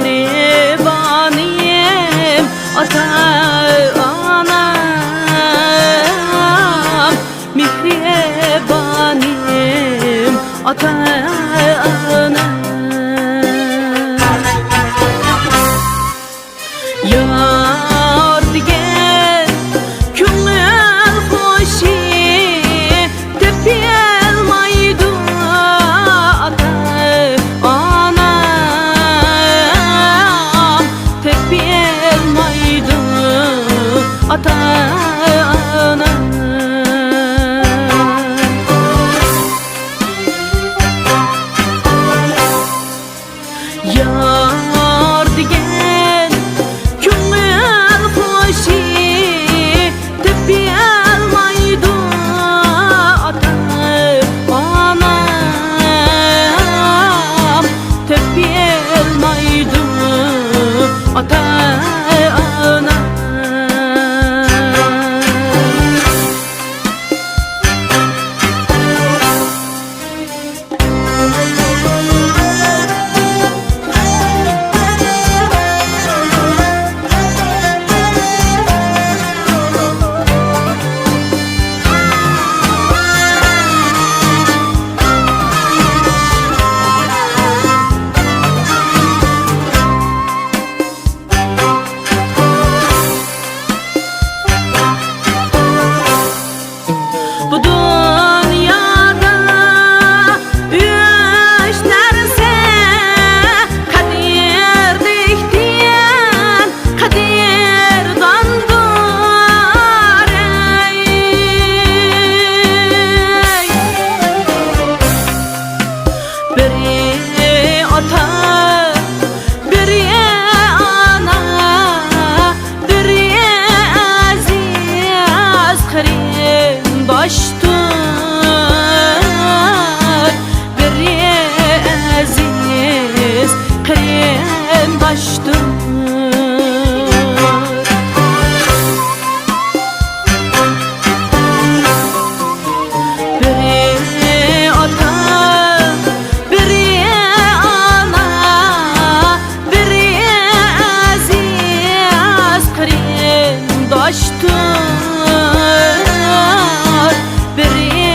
mihribaniyim ata-anam, mihribaniyim ata-anam. Yar digen köngül hoşi tepelmaydı ata-anam, tepelmaydı ata-anam. Yar digen köngül hoşi tepelmaydı ata-anam, tepelmaydı ata-anam. Bu dünyada üç nerse kader diktiyen kaderdandır ey. Biri ata, biri ana, biri aziz karim baştır, biri aziz karim baştır. Biri ata, biri ana, biri aziz karim baştır, biri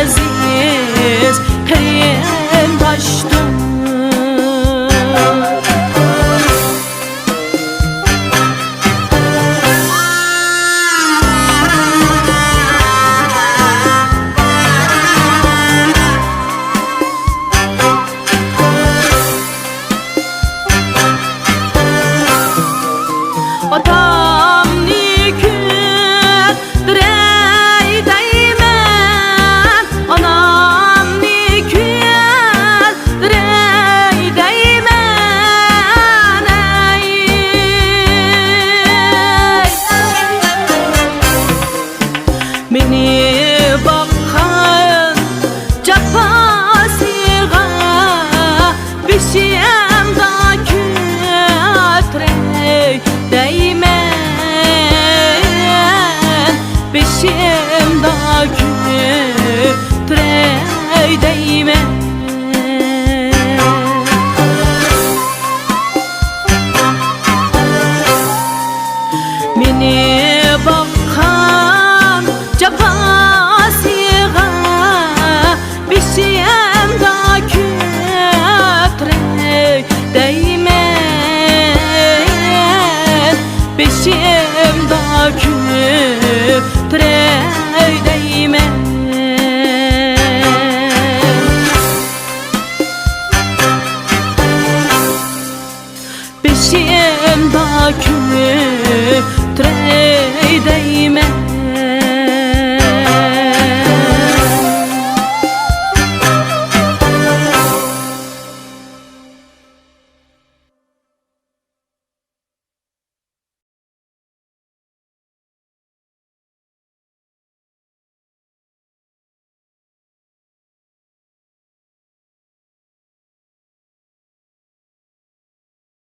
aziz karim baştır. Atam nikür direy değmen, anam nikür direy değmen ey. Beni bakkan cafasıga bişiyem da kütrey değmen, beşim da kütrey değmen. Beni bakkan cafasıga beşim da kütrey değmen, beşim da kütrey değmen. Beşim da kütrey